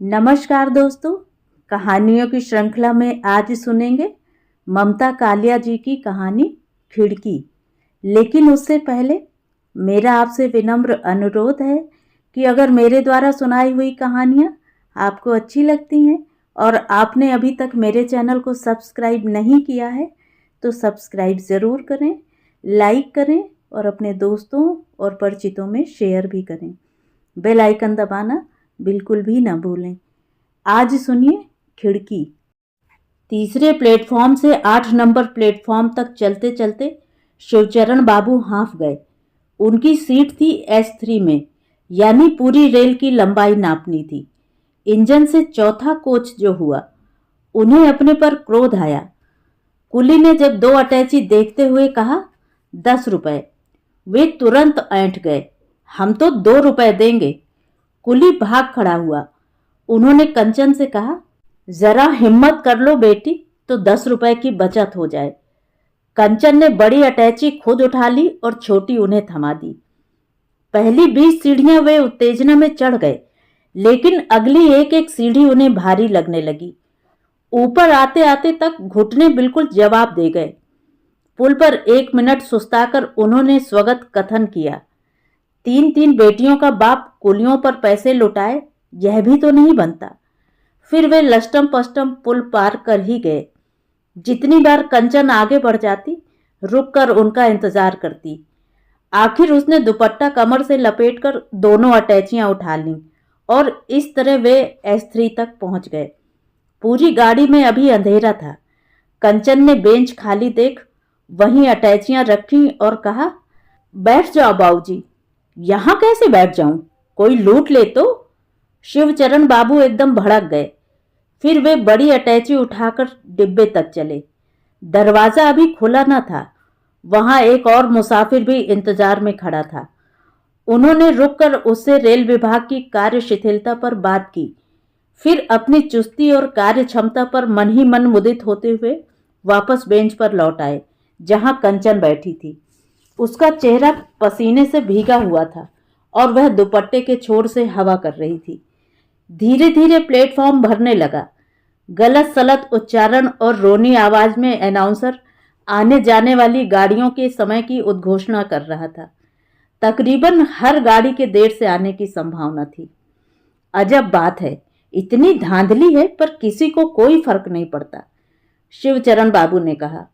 नमस्कार दोस्तों, कहानियों की श्रृंखला में आज सुनेंगे ममता कालिया जी की कहानी खिड़की। लेकिन उससे पहले मेरा आपसे विनम्र अनुरोध है कि अगर मेरे द्वारा सुनाई हुई कहानियाँ आपको अच्छी लगती हैं और आपने अभी तक मेरे चैनल को सब्सक्राइब नहीं किया है तो सब्सक्राइब ज़रूर करें, लाइक करें और अपने दोस्तों और परिचितों में शेयर भी करें। बेल आइकन दबाना बिल्कुल भी ना भूलें। आज सुनिए खिड़की। तीसरे प्लेटफॉर्म से 8 नंबर प्लेटफॉर्म तक चलते चलते शिवचरण बाबू हाँफ गए। उनकी सीट थी S3 में, यानी पूरी रेल की लंबाई नापनी थी। इंजन से चौथा कोच जो हुआ, उन्हें अपने पर क्रोध आया। कुली ने जब 2 अटैची देखते हुए कहा 10 रुपए, वे तुरंत ऐंठ गए, हम तो 2 रुपए देंगे। कुली भाग खड़ा हुआ। उन्होंने कंचन से कहा, जरा हिम्मत कर लो बेटी, तो 10 रुपए की बचत हो जाए। कंचन ने बड़ी अटैची खुद उठा ली और छोटी उन्हें थमा दी। पहली 20 सीढ़ियां वे उत्तेजना में चढ़ गए, लेकिन अगली एक एक सीढ़ी उन्हें भारी लगने लगी। ऊपर आते आते तक घुटने बिल्कुल जवाब दे गए। पुल पर 1 मिनट सुस्ताकर उन्होंने स्वगत कथन किया, 3 बेटियों का बाप कुलियों पर पैसे लुटाए, यह भी तो नहीं बनता। फिर वे लष्टम पष्टम पुल पार कर ही गए। जितनी बार कंचन आगे बढ़ जाती, रुककर उनका इंतजार करती। आखिर उसने दुपट्टा कमर से लपेटकर दोनों अटैचियां उठा लीं और इस तरह वे S3 तक पहुंच गए। पूरी गाड़ी में अभी अंधेरा था। कंचन ने बेंच खाली देख वहीं अटैचियां रखी और कहा, बैठ जाओ बाबूजी। यहां कैसे बैठ जाऊं, कोई लूट ले तो। शिवचरण बाबू एकदम भड़क गए। फिर वे बड़ी अटैची उठाकर डिब्बे तक चले। दरवाजा अभी खुला न था। वहां एक और मुसाफिर भी इंतजार में खड़ा था। उन्होंने रुककर उससे रेल विभाग की कार्य शिथिलता पर बात की, फिर अपनी चुस्ती और कार्य क्षमता पर मन ही मन मुदित होते हुए वापस बेंच पर लौट आए, जहां कंचन बैठी थी। उसका चेहरा पसीने से भीगा हुआ था और वह दुपट्टे के छोर से हवा कर रही थी। धीरे धीरे प्लेटफॉर्म भरने लगा। गलत सलत उच्चारण और रोनी आवाज में अनाउंसर आने जाने वाली गाड़ियों के समय की उद्घोषणा कर रहा था। तकरीबन हर गाड़ी के देर से आने की संभावना थी। अजब बात है, इतनी धांधली है पर किसी को कोई फर्क नहीं पड़ता, शिवचरण बाबू ने कहा।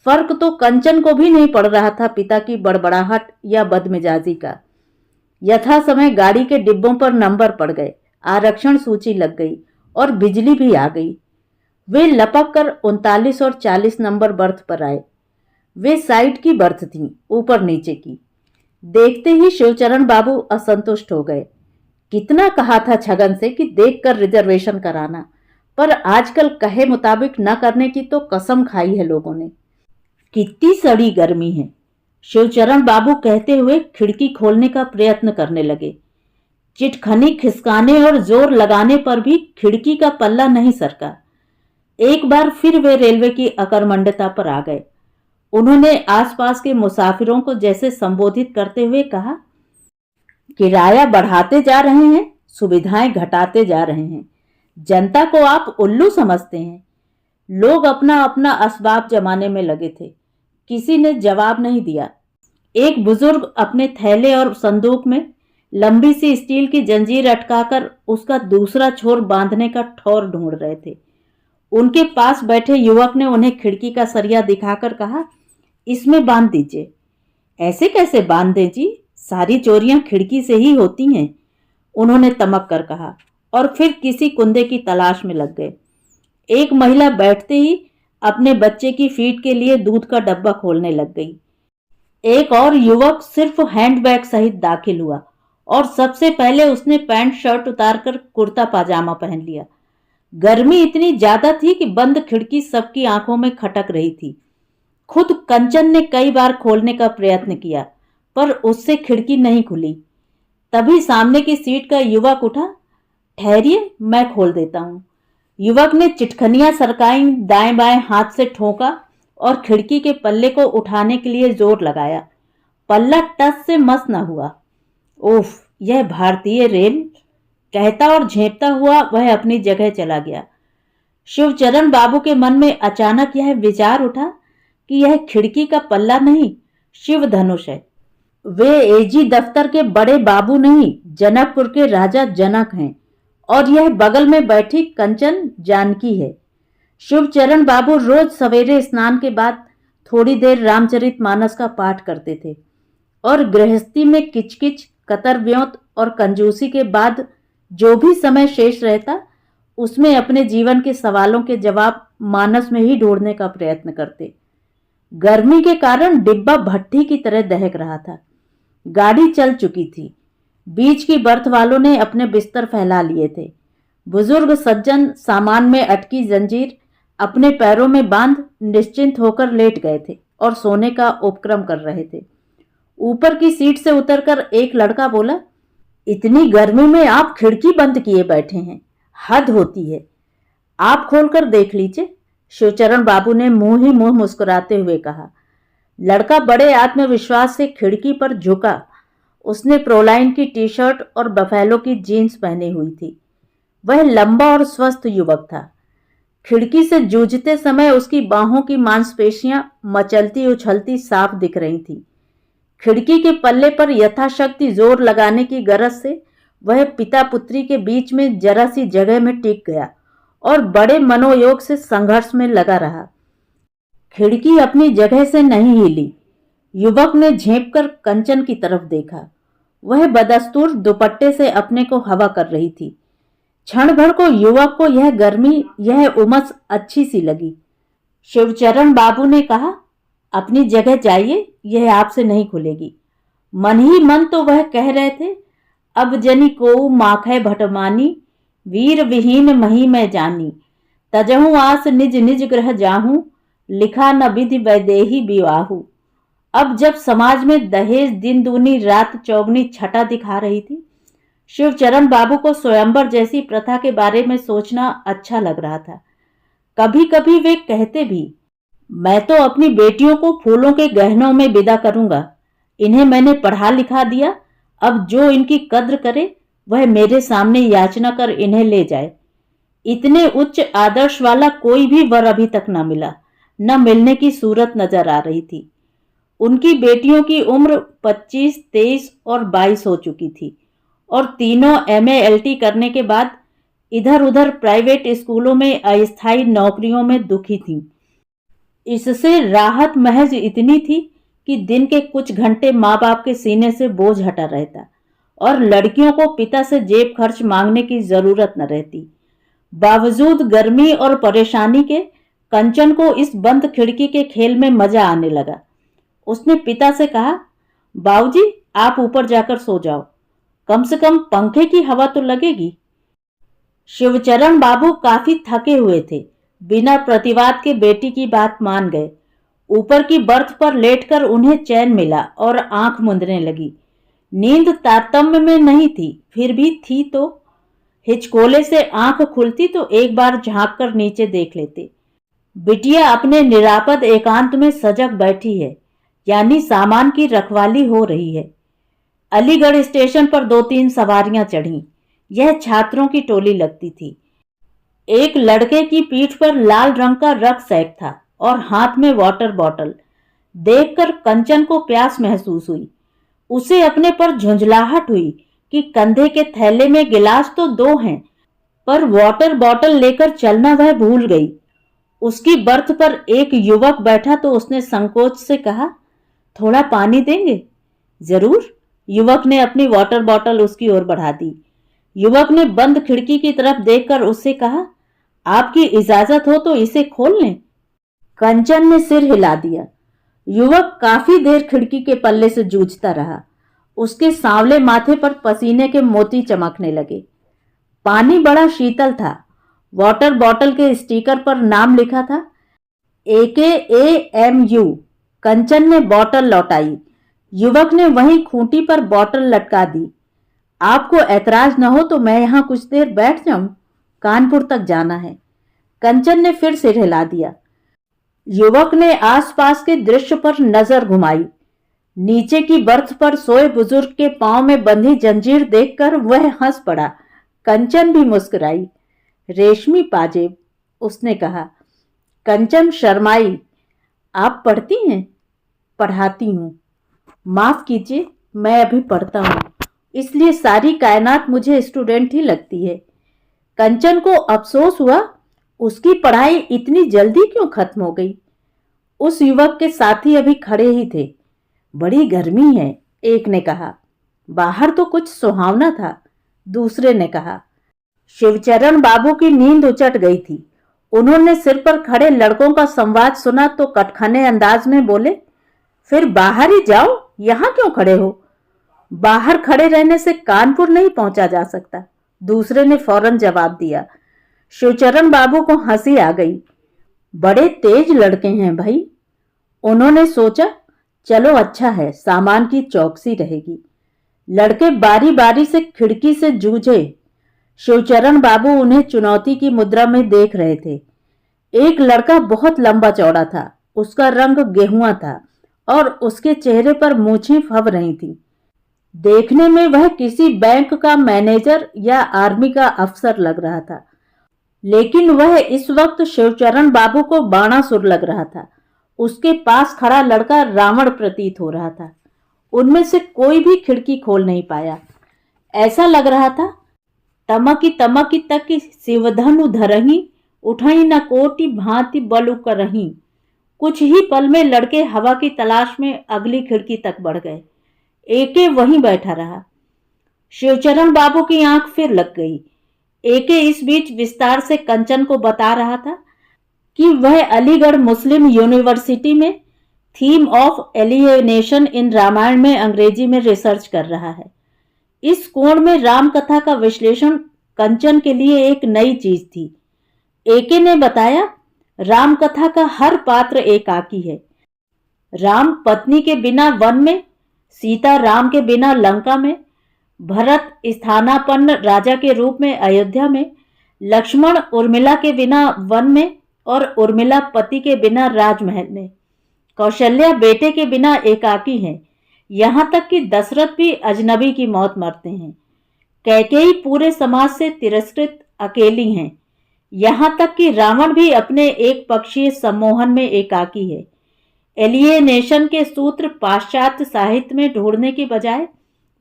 फर्क तो कंचन को भी नहीं पड़ रहा था पिता की बड़बड़ाहट या बदमिजाजी का। यथा समय गाड़ी के डिब्बों पर नंबर पड़ गए, आरक्षण सूची लग गई और बिजली भी आ गई। वे लपक कर 39 और 40 नंबर बर्थ पर आए। वे साइड की बर्थ थीं, ऊपर नीचे की। देखते ही शिवचरण बाबू असंतुष्ट हो गए। कितना कहा था छगन से कि देखकर रिजर्वेशन कराना, पर आजकल कहे मुताबिक न करने की तो कसम खाई है लोगों ने। कितनी सड़ी गर्मी है, शिवचरण बाबू कहते हुए खिड़की खोलने का प्रयत्न करने लगे। चिटखनी खिसकाने और जोर लगाने पर भी खिड़की का पल्ला नहीं सरका। एक बार फिर वे रेलवे की अकर्मण्यता पर आ गए। उन्होंने आसपास के मुसाफिरों को जैसे संबोधित करते हुए कहा, किराया बढ़ाते जा रहे हैं, सुविधाएं घटाते जा रहे हैं, जनता को आप उल्लू समझते हैं। लोग अपना अपना असबाब जमाने में लगे थे। किसी ने जवाब नहीं दिया। एक बुजुर्ग अपने थैले और संदूक में लंबी सी स्टील की जंजीर अटकाकर उसका दूसरा छोर बांधने का ठौर ढूंढ रहे थे। उनके पास बैठे युवक ने उन्हें खिड़की का सरिया दिखाकर कहा, इसमें बांध दीजिए। ऐसे कैसे बांध दें जी, सारी चोरियां खिड़की से ही होती हैं, उन्होंने तमक कर कहा और फिर किसी कुंदे की तलाश में लग गए। एक महिला बैठते ही अपने बच्चे की फीड के लिए दूध का डब्बा खोलने लग गई। एक और युवक सिर्फ हैंडबैग सहित दाखिल हुआ और सबसे पहले उसने पैंट शर्ट उतारकर कुर्ता पाजामा पहन लिया। गर्मी इतनी ज्यादा थी कि बंद खिड़की सबकी आंखों में खटक रही थी। खुद कंचन ने कई बार खोलने का प्रयत्न किया, पर उससे खिड़की नहीं खुली। तभी सामने की सीट का युवक उठा, ठहरिए मैं खोल देता हूं। युवक ने चिटखनियां सरकाई, दाएं बाएं हाथ से ठोका और खिड़की के पल्ले को उठाने के लिए जोर लगाया। पल्ला टस से मस न हुआ। उफ, यह भारतीय रेल, कहता और झेपता हुआ वह अपनी जगह चला गया। शिवचरण बाबू के मन में अचानक यह विचार उठा कि यह खिड़की का पल्ला नहीं, शिव धनुष है। वे एजी दफ्तर के बड़े बाबू नहीं, जनकपुर के राजा जनक हैं और यह बगल में बैठी कंचन जानकी है। शिवचरण बाबू रोज सवेरे स्नान के बाद थोड़ी देर रामचरितमानस का पाठ करते थे और गृहस्थी में किचकिच, कतरव्योत और कंजूसी के बाद जो भी समय शेष रहता उसमें अपने जीवन के सवालों के जवाब मानस में ही ढूंढने का प्रयत्न करते। गर्मी के कारण डिब्बा भट्ठी की तरह दहक रहा था। गाड़ी चल चुकी थी। बीच की बर्थ वालों ने अपने बिस्तर फैला लिए थे। बुजुर्ग सज्जन सामान में अटकी जंजीर अपने पैरों में बांध निश्चिंत होकर लेट गए थे और सोने का उपक्रम कर रहे थे। ऊपर की सीट से उतरकर एक लड़का बोला, इतनी गर्मी में आप खिड़की बंद किए बैठे हैं, हद होती है, आप खोलकर देख लीजिए। शिवचरण बाबू ने मुंह ही मुंह मुस्कुराते हुए कहा। लड़का बड़े आत्मविश्वास से खिड़की पर झुका। उसने प्रोलाइन की टी शर्ट और बफेलो की जीन्स पहनी हुई थी। वह लंबा और स्वस्थ युवक था। खिड़की से जूझते समय उसकी बाहों की मांसपेशियां मचलती उछलती साफ दिख रही थीं। खिड़की के पल्ले पर यथाशक्ति जोर लगाने की गरज से वह पिता पुत्री के बीच में जरा सी जगह में टिक गया और बड़े मनोयोग से संघर्ष में लगा रहा। खिड़की अपनी जगह से नहीं हिली। युवक ने झेंपकर कंचन की तरफ देखा। वह बदस्तूर दुपट्टे से अपने को हवा कर रही थी। क्षण भर को युवक को यह गर्मी, यह उमस अच्छी सी लगी। शिवचरण बाबू ने कहा, अपनी जगह जाइए, यह आपसे नहीं खुलेगी। मन ही मन तो वह कह रहे थे, अब जनी को माखै भटमानी, वीर विहीन मही मैं जानी, तजहु आस निज निज ग्रह जाहूं, लिखा न विधि वैदेही विवाहु। अब जब समाज में दहेज दिन दूनी रात चौगनी छटा दिखा रही थी, शिवचरण बाबू को स्वयंवर जैसी प्रथा के बारे में सोचना अच्छा लग रहा था। कभी कभी वे कहते भी, मैं तो अपनी बेटियों को फूलों के गहनों में विदा करूंगा, इन्हें मैंने पढ़ा लिखा दिया, अब जो इनकी कद्र करे वह मेरे सामने याचना कर इन्हें ले जाए। इतने उच्च आदर्श वाला कोई भी वर अभी तक न मिला, न मिलने की सूरत नजर आ रही थी। उनकी बेटियों की उम्र 25, 23 और 22 हो चुकी थी और तीनों MA LT करने के बाद इधर उधर प्राइवेट स्कूलों में अस्थायी नौकरियों में दुखी थीं। इससे राहत महज इतनी थी कि दिन के कुछ घंटे माँ बाप के सीने से बोझ हटा रहता और लड़कियों को पिता से जेब खर्च मांगने की जरूरत न रहती। बावजूद गर्मी और परेशानी के कंचन को इस बंद खिड़की के खेल में मजा आने लगा। उसने पिता से कहा, बाबूजी आप ऊपर जाकर सो जाओ, कम से कम पंखे की हवा तो लगेगी। शिवचरण बाबू काफी थके हुए थे। बिना प्रतिवाद के बेटी की बात मान गए। ऊपर की बर्थ पर लेटकर उन्हें चैन मिला और आंख मूंदने लगी। नींद तारतम्य में नहीं थी, फिर भी थी तो। हिचकोले से आंख खुलती तो एक बार झांक कर नीचे देख लेते। बिटिया अपने निरापद एकांत में सजग बैठी है, यानी सामान की रखवाली हो रही है। अलीगढ़ स्टेशन पर 2-3 सवारियां चढ़ीं। यह छात्रों की टोली लगती थी। एक लड़के की पीठ पर लाल रंग का रक्सैक था और हाथ में वाटर बॉटल। देखकर कंचन को प्यास महसूस हुई। उसे अपने पर झुंझलाहट हुई कि कंधे के थैले में गिलास तो 2 हैं, पर वाटर बॉटल लेकर चलना वह भूल गई। उसकी बर्थ पर एक युवक बैठा तो उसने संकोच से कहा, थोड़ा पानी देंगे? जरूर। युवक ने अपनी वाटर बॉटल उसकी ओर बढ़ा दी। युवक ने बंद खिड़की की तरफ देखकर उससे कहा, आपकी इजाजत हो तो इसे खोल लें। कंचन ने सिर हिला दिया। युवक काफी देर खिड़की के पल्ले से जूझता रहा। उसके सांवले माथे पर पसीने के मोती चमकने लगे। पानी बड़ा शीतल था। वाटर बॉटल के स्टिकर पर नाम लिखा था, AKAMU। कंचन ने बॉटल लौटाई। युवक ने वहीं खूंटी पर बॉटल लटका दी। आपको ऐतराज न हो तो मैं यहां कुछ देर बैठ जाऊं, कानपुर तक जाना है। कंचन ने फिर सिर हिला दिया। युवक ने आसपास के दृश्य पर नजर घुमाई। नीचे की बर्थ पर सोए बुजुर्ग के पांव में बंधी जंजीर देखकर वह हंस पड़ा। कंचन भी मुस्कुराई। रेशमी पाजेब, उसने कहा। कंचन शर्माई। आप पढ़ती हैं? पढ़ाती हूँ। माफ कीजिए, मैं अभी पढ़ता हूँ, इसलिए सारी कायनात मुझे स्टूडेंट ही लगती है। कंचन को अफसोस हुआ, उसकी पढ़ाई इतनी जल्दी क्यों खत्म हो गई। उस युवक के साथी अभी खड़े ही थे। बड़ी गर्मी है, एक ने कहा। बाहर तो कुछ सुहावना था, दूसरे ने कहा। शिवचरण बाबू की नींद उचट गई थी। उन्होंने सिर पर खड़े लड़कों का संवाद सुना तो कटखने अंदाज में बोले, फिर बाहर ही जाओ, यहां क्यों खड़े हो? बाहर खड़े रहने से कानपुर नहीं पहुंचा जा सकता, दूसरे ने फौरन जवाब दिया। शिवचरण बाबू को हंसी आ गई। बड़े तेज लड़के हैं भाई। उन्होंने सोचा, चलो अच्छा है, सामान की चौकसी रहेगी। लड़के बारी बारी से खिड़की से जूझे। शिवचरण बाबू उन्हें चुनौती की मुद्रा में देख रहे थे। एक लड़का बहुत लंबा चौड़ा था, उसका रंग गेहुआ था और उसके चेहरे पर मूछें फब रही थीं। देखने में वह किसी बैंक का मैनेजर या आर्मी का अफसर लग रहा था, लेकिन वह इस वक्त शिवचरण बाबू को बाणासुर लग रहा था। उसके पास खड़ा लड़का रावण प्रतीत हो रहा था। उनमें से कोई भी खिड़की खोल नहीं पाया। ऐसा लग रहा था, तमकी तमकी तक की शिवधनु धरही, उठई न कोटि भांति बलु करही। कुछ ही पल में लड़के हवा की तलाश में अगली खिड़की तक बढ़ गए। एके वहीं बैठा रहा। शिवचरण बाबू की आंख फिर लग गई। एके इस बीच विस्तार से कंचन को बता रहा था कि वह अलीगढ़ मुस्लिम यूनिवर्सिटी में थीम ऑफ एलियनेशन इन रामायण में अंग्रेजी में रिसर्च कर रहा है। इस कोण में राम कथा का विश्लेषण कंचन के लिए एक नई चीज थी। एके ने बताया, राम कथा का हर पात्र एकाकी है। राम पत्नी के बिना वन में, सीता राम के बिना लंका में, भरत स्थानापन्न राजा के रूप में अयोध्या में, लक्ष्मण उर्मिला के बिना वन में और उर्मिला पति के बिना राजमहल में, कौशल्या बेटे के बिना एकाकी हैं। यहां तक कि दशरथ भी अजनबी की मौत मरते हैं। कैकेयी पूरे समाज से तिरस्कृत अकेली हैं। यहां तक कि रावण भी अपने एक पक्षीय सम्मोहन में एकाकी है। एलियनेशन के सूत्र पाश्चात्य साहित्य में ढूंढने की बजाय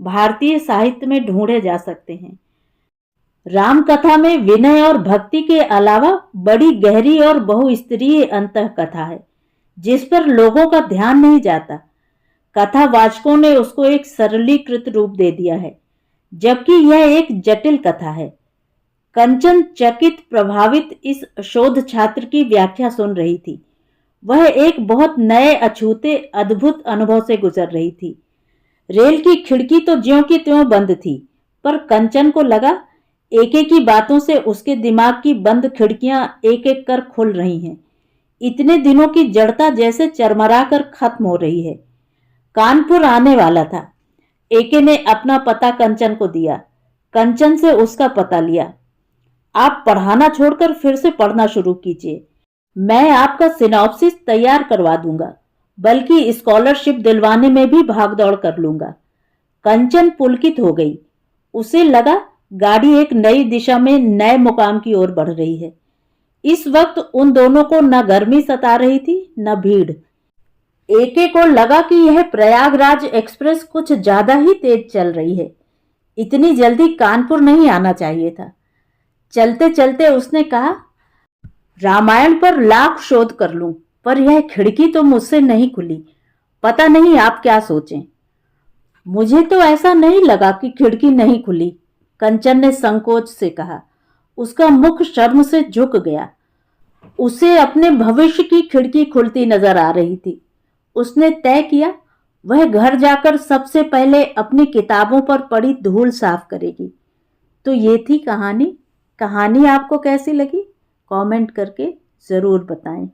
भारतीय साहित्य में ढूंढे जा सकते हैं। राम कथा में विनय और भक्ति के अलावा बड़ी गहरी और बहुस्तरीय अंतः कथा है, जिस पर लोगों का ध्यान नहीं जाता। कथावाचकों ने उसको एक सरलीकृत रूप दे दिया है, जबकि यह एक जटिल कथा है। कंचन चकित प्रभावित इस शोध छात्र की व्याख्या सुन रही थी। वह एक बहुत नए अछूते अद्भुत अनुभव से गुजर रही थी। रेल की खिड़की तो ज्यों की त्यों बंद थी, पर कंचन को लगा एके की बातों से उसके दिमाग की बंद खिड़कियां एक एक कर खुल रही हैं। इतने दिनों की जड़ता जैसे चरमरा कर खत्म हो रही है। कानपुर आने वाला था। एके ने अपना पता कंचन को दिया। कंचन से उसका पता लिया। आप पढ़ाना छोड़कर फिर से पढ़ना शुरू कीजिए। मैं आपका सिनॉप्सिस तैयार करवा दूंगा, बल्कि स्कॉलरशिप दिलवाने में भी भागदौड़ कर लूंगा। कंचन पुलकित हो गई। उसे लगा गाड़ी एक नई दिशा में नए मुकाम की ओर बढ़ रही है। इस वक्त उन दोनों को न गर्मी सता रही थी न भीड़। एके को लगा कि यह प्रयागराज एक्सप्रेस कुछ ज्यादा ही तेज चल रही है। इतनी जल्दी कानपुर नहीं आना चाहिए था। चलते चलते उसने कहा, रामायण पर लाख शोध कर लूं, पर यह खिड़की तो मुझसे नहीं खुली। पता नहीं आप क्या सोचें। मुझे तो ऐसा नहीं लगा कि खिड़की नहीं खुली, कंचन ने संकोच से कहा। उसका मुख शर्म से झुक गया। उसे अपने भविष्य की खिड़की खुलती नजर आ रही थी। उसने तय किया, वह घर जाकर सबसे पहले अपनी किताबों पर पड़ी धूल साफ करेगी। तो ये थी कहानी। कहानी आपको कैसी लगी? कमेंट करके जरूर बताएं।